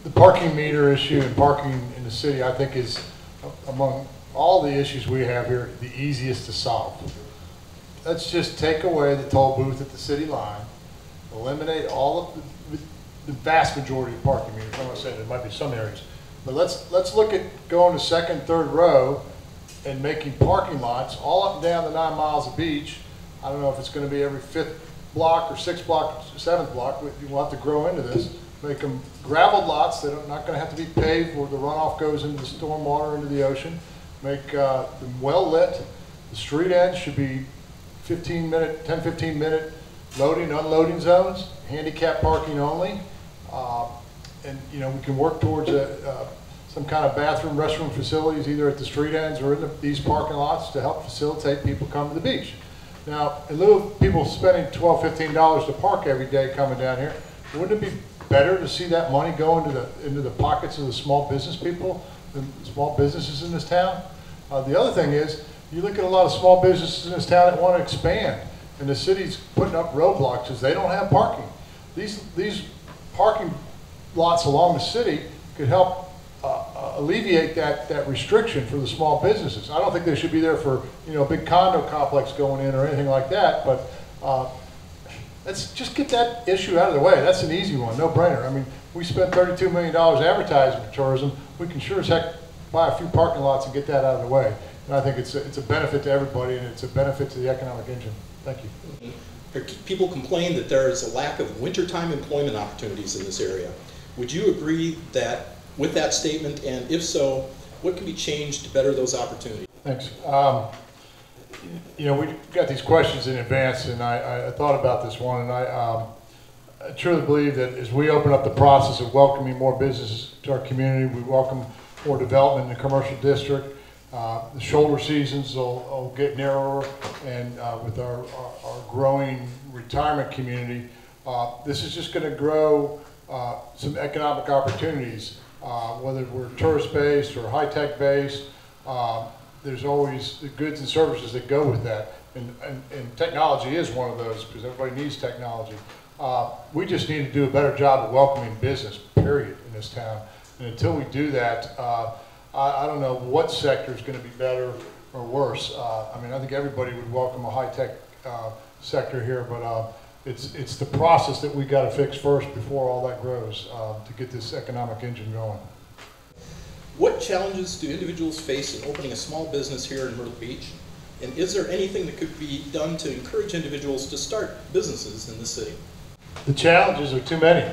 The parking meter issue and parking in the city, I think, is among all the issues we have here, the easiest to solve. Let's just take away the toll booth at the city line, eliminate all of the vast majority of parking meters. I'm not saying there might be some areas, but let's look at going to second, third row and making parking lots all up and down the 9 miles of beach. I don't know if it's going to be every 5th block or 6th block, 7th block. We'll have to grow into this. Make them gravel lots that are not going to have to be paved where the runoff goes into the storm water, into the ocean. Make them well lit. The street ends should be 10-15 minute loading, unloading zones, handicap parking only. And you know, we can work towards some kind of bathroom, restroom facilities either at the street ends or in these parking lots to help facilitate people coming to the beach. Now, in lieu of people spending $12, $15 to park every day coming down here, wouldn't it be better to see that money go into the pockets of the small business people, the small businesses in this town? The other thing is, you look at a lot of small businesses in this town that want to expand, and the city's putting up roadblocks because they don't have parking. These parking lots along the city could help alleviate that restriction for the small businesses. I don't think they should be there for, you know, a big condo complex going in or anything like that, but let's just get that issue out of the way. That's an easy one, no brainer. I mean, we spent $32 million advertising for tourism. We can sure as heck buy a few parking lots and get that out of the way. And I think it's a benefit to everybody, and it's a benefit to the economic engine. Thank you. People complain that there is a lack of wintertime employment opportunities in this area. Would you agree that with that statement, and if so, what can be changed to better those opportunities? Thanks. You know, we got these questions in advance, and I thought about this one, and I truly believe that as we open up the process of welcoming more businesses to our community, we welcome more development in the commercial district. The shoulder seasons will get narrower, and with our growing retirement community, this is just going to grow some economic opportunities, whether we're tourist-based or high-tech based. There's always the goods and services that go with that, and technology is one of those because everybody needs technology. We just need to do a better job of welcoming business, period, in this town. And until we do that, I don't know what sector is going to be better or worse. I mean, I think everybody would welcome a high-tech sector here, but it's the process that we got to fix first before all that grows to get this economic engine going. What challenges do individuals face in opening a small business here in Myrtle Beach? And is there anything that could be done to encourage individuals to start businesses in the city? The challenges are too many.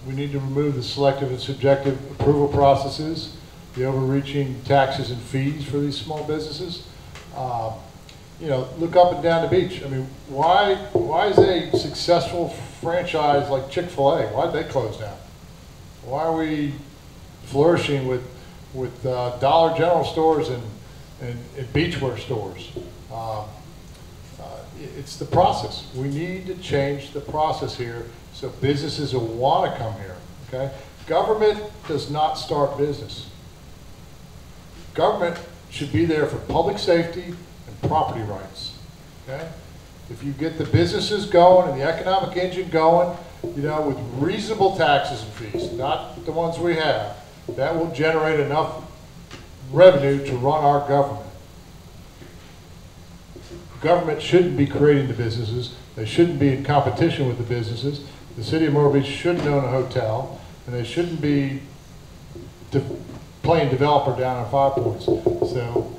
We need to remove the selective and subjective approval processes, the overreaching taxes and fees for these small businesses. You know, look up and down the beach. I mean, why is a successful franchise like Chick-fil-A, why did they close down? Why are we flourishing with Dollar General stores and beachwear stores? It's the process. We need to change the process here so businesses will want to come here, okay? Government does not start business. Government should be there for public safety and property rights, okay? If you get the businesses going and the economic engine going, you know, with reasonable taxes and fees, not the ones we have, that will generate enough revenue to run our government. Government shouldn't be creating the businesses. They shouldn't be in competition with the businesses. The city of Myrtle Beach shouldn't own a hotel, and they shouldn't be playing developer down on 5 Points. So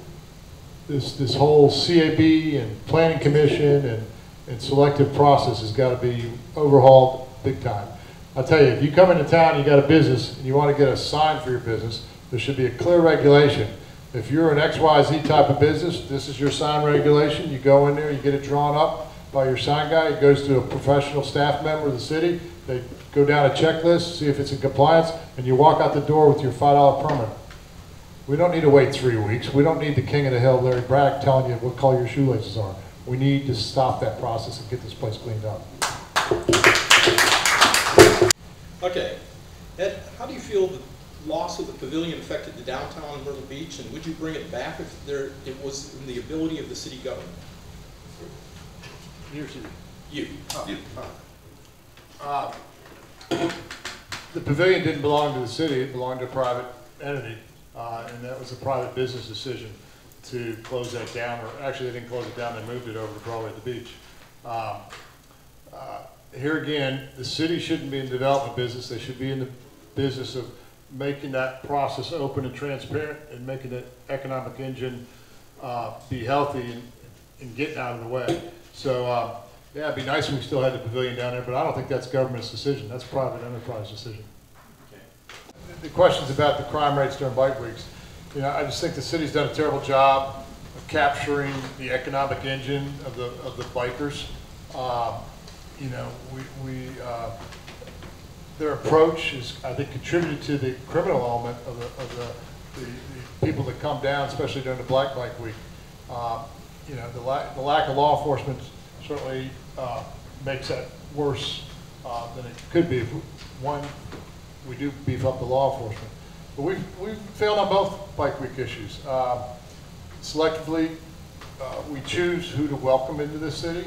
this whole CAB and planning commission and selective process has got to be overhauled big time. I'll tell you, if you come into town, you got a business, and you want to get a sign for your business, there should be a clear regulation. If you're an XYZ type of business, this is your sign regulation. You go in there, you get it drawn up by your sign guy. It goes to a professional staff member of the city. They go down a checklist, see if it's in compliance, and you walk out the door with your $5 permit. We don't need to wait 3 weeks. We don't need the king of the hill, Larry Braddock, telling you what color your shoelaces are. We need to stop that process and get this place cleaned up. Okay. Ed, how do you feel the loss of the pavilion affected the downtown Myrtle Beach, and would you bring it back if it was in the ability of the city government? Here's you. You. Oh. You. the pavilion didn't belong to the city, it belonged to a private entity, and that was a private business decision to close that down, or actually they didn't close it down, they moved it over to Broadway at the beach. Here again, the city shouldn't be in the development business, they should be in the business of making that process open and transparent and making the economic engine be healthy and getting out of the way. So yeah, it'd be nice if we still had the pavilion down there, but I don't think that's government's decision, that's private enterprise decision. Okay. The questions about the crime rates during bike weeks, you know, I just think the city's done a terrible job of capturing the economic engine of the bikers. You know, their approach is, I think, contributed to the criminal element of the people that come down, especially during the Black Bike Week. You know, the lack of law enforcement certainly makes that worse than it could be if we do beef up the law enforcement. But we've failed on both Bike Week issues. Selectively, we choose who to welcome into the city.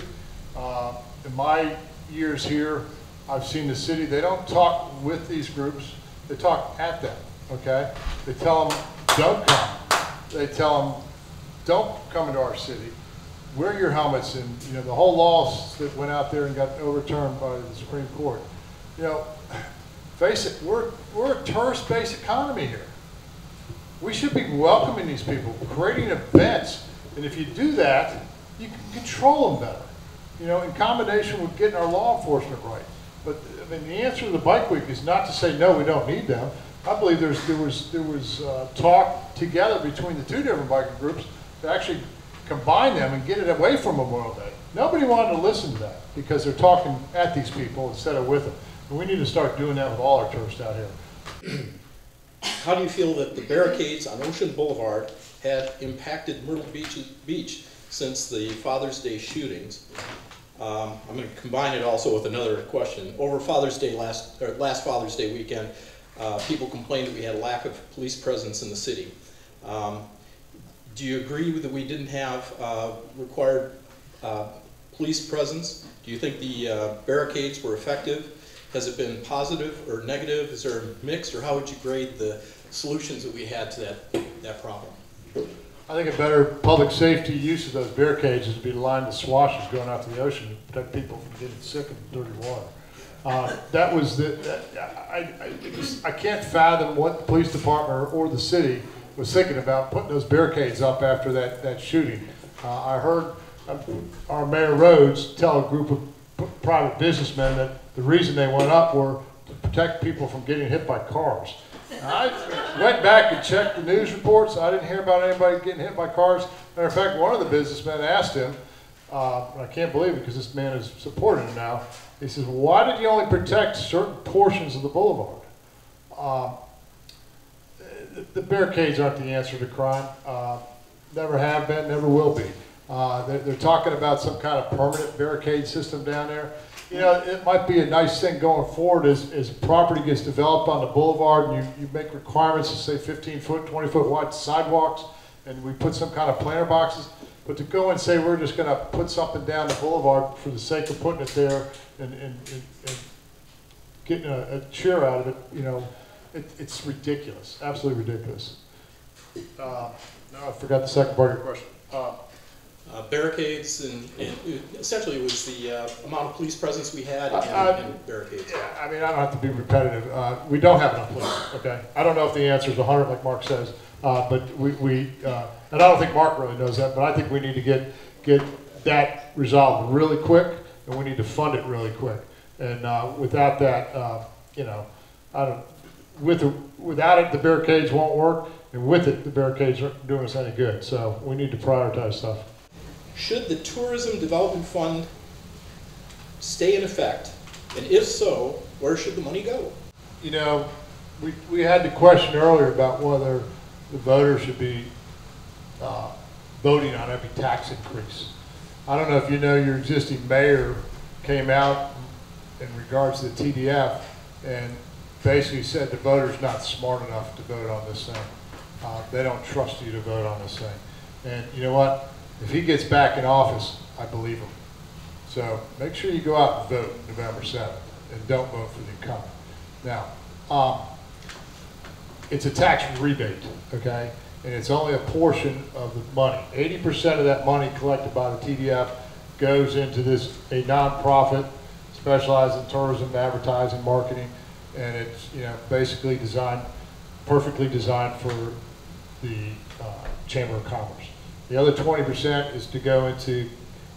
In my years here, I've seen the city, they don't talk with these groups, they talk at them, okay? They tell them, don't come. They tell them, don't come into our city. Wear your helmets, and you know, the whole laws that went out there and got overturned by the Supreme Court. You know, face it, we're a tourist-based economy here. We should be welcoming these people, creating events, and if you do that, you can control them better. You know, in combination with getting our law enforcement right. But I mean, the answer to the Bike Week is not to say no, we don't need them. I believe there was talk together between the two different biker groups to actually combine them and get it away from Memorial Day. Nobody wanted to listen to that because they're talking at these people instead of with them. And we need to start doing that with all our tourists out here. How do you feel that the barricades on Ocean Boulevard have impacted Myrtle Beach since the Father's Day shootings? I'm going to combine it also with another question. Over Father's Day last Father's Day weekend, people complained that we had a lack of police presence in the city. Do you agree that we didn't have required police presence? Do you think the barricades were effective? Has it been positive or negative? Is there a mix, or how would you grade the solutions that we had to that problem? I think a better public safety use of those barricades would be to line the swashes going out to the ocean to protect people from getting sick in dirty water. That was I can't fathom what the police department or the city was thinking about putting those barricades up after that shooting. I heard our Mayor Rhodes tell a group of private businessmen that the reason they went up were to protect people from getting hit by cars. I went back and checked the news reports. I didn't hear about anybody getting hit by cars. Matter of fact, one of the businessmen asked him, I can't believe it because this man is supporting him now. He says, why did you only protect certain portions of the boulevard? The barricades aren't the answer to crime. Never have been, never will be. They're talking about some kind of permanent barricade system down there. You know, it might be a nice thing going forward as property gets developed on the boulevard and you make requirements to say 15-foot, 20-foot wide sidewalks, and we put some kind of planter boxes. But to go and say we're just going to put something down the boulevard for the sake of putting it there and getting a cheer out of it, you know, it's ridiculous, absolutely ridiculous. No, I forgot the second part of your question. Barricades, and essentially it was the amount of police presence we had and barricades. Yeah, I mean, I don't have to be repetitive. We don't have enough police, okay? I don't know if the answer is 100 like Mark says, but and I don't think Mark really knows that, but I think we need to get that resolved really quick, and we need to fund it really quick. And without that, you know, without it, the barricades won't work, and with it, the barricades aren't doing us any good. So we need to prioritize stuff. Should the Tourism Development Fund stay in effect? And if so, where should the money go? You know, we had the question earlier about whether the voters should be voting on every tax increase. I don't know if you know, your existing mayor came out in regards to the TDF and basically said the voters not smart enough to vote on this thing. They don't trust you to vote on this thing. And you know what? If he gets back in office, I believe him. So make sure you go out and vote November 7th and don't vote for the incumbent. Now, It's a tax rebate, okay? And it's only a portion of the money. 80% of that money collected by the TDF goes into a nonprofit specialized in tourism, advertising, marketing, and it's basically perfectly designed for the Chamber of Commerce. The other 20% is to go into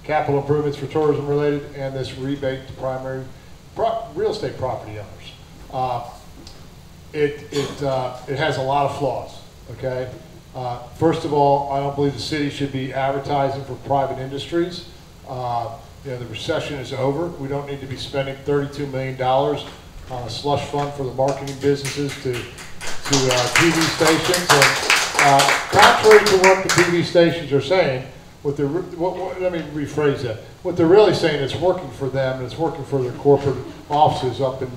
capital improvements for tourism related and this rebate to primary real estate property owners. It has a lot of flaws, okay? First of all, I don't believe the city should be advertising for private industries. The recession is over. We don't need to be spending $32 million on a slush fund for the marketing businesses to TV stations. And contrary to what the TV stations are saying, let me rephrase that. What they're really saying is working for them and it's working for their corporate offices up in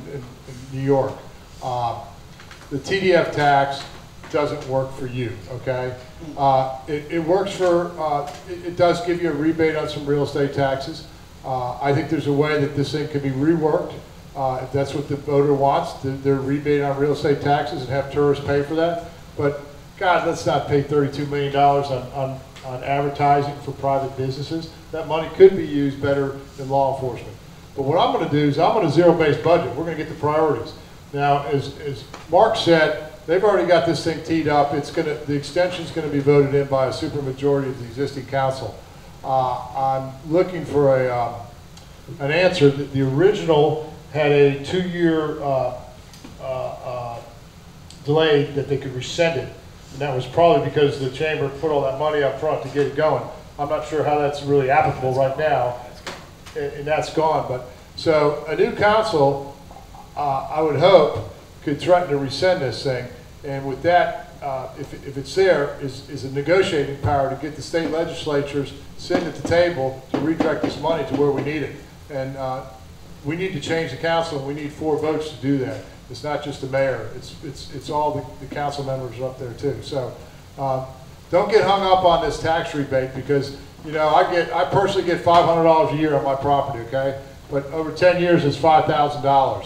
New York. The TDF tax doesn't work for you, okay? It works for, it does give you a rebate on some real estate taxes. I think there's a way that this thing could be reworked. If that's what the voter wants, their rebate on real estate taxes and have tourists pay for that. But God, let's not pay $32 million on advertising for private businesses. That money could be used better in law enforcement. But what I'm going to do is I'm going to zero-based budget. We're going to get the priorities. Now, as Mark said, they've already got this thing teed up. The extension is going to be voted in by a supermajority of the existing council. I'm looking for an answer. The original had a 2-year delay that they could rescind it. And that was probably because the chamber put all that money up front to get it going. I'm not sure how that's really applicable right now, and that's gone. But so a new council, I would hope, could threaten to rescind this thing. And with that, if it's there, is a negotiating power to get the state legislatures sitting at the table to redirect this money to where we need it. And we need to change the council, and we need 4 votes to do that. It's not just the mayor. It's all the council members up there too. So don't get hung up on this tax rebate because I personally get $500 a year on my property, okay? But over 10 years, it's $5,000.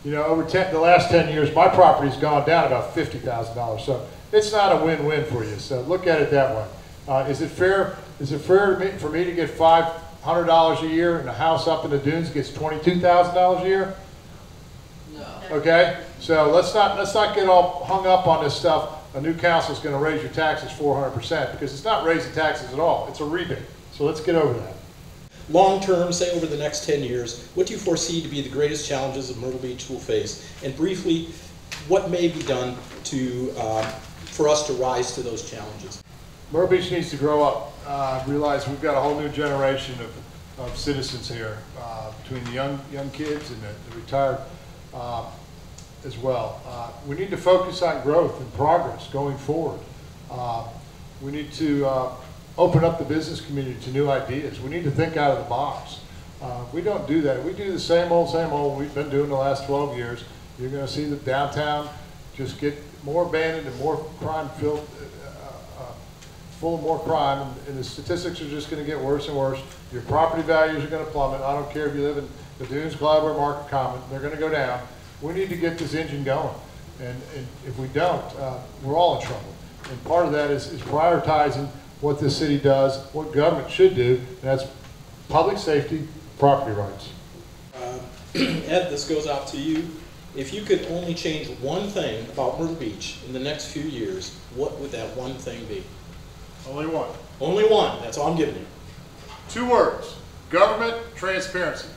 Over the last 10 years, my property's gone down about $50,000. So it's not a win-win for you. So look at it that way. Is it fair? Is it fair for me to get $500 a year and a house up in the dunes gets $22,000 a year? No. Okay, so let's not get all hung up on this stuff. A new council is going to raise your taxes 400% because it's not raising taxes at all. It's a rebate. So let's get over that. Long term, say over the next 10 years, what do you foresee to be the greatest challenges that Myrtle Beach will face? And briefly, what may be done for us to rise to those challenges? Myrtle Beach needs to grow up. Realize we've got a whole new generation of citizens here, between the young kids and the retired as well. We need to focus on growth and progress going forward. We need to open up the business community to new ideas. We need to think out of the box. We don't do that. We do the same old we've been doing the last 12 years. You're going to see the downtown just get more abandoned and more crime-filled, full of more crime, and the statistics are just going to get worse and worse. Your property values are going to plummet. I don't care if you live in the Dunes, Gladwell, or Market Common. They're going to go down. We need to get this engine going, and if we don't, we're all in trouble. And part of that is prioritizing what this city does, what government should do, and that's public safety, property rights. Ed, this goes out to you. If you could only change one thing about Myrtle Beach in the next few years, what would that one thing be? Only one. Only one. That's all I'm giving you. 2 words: government transparency.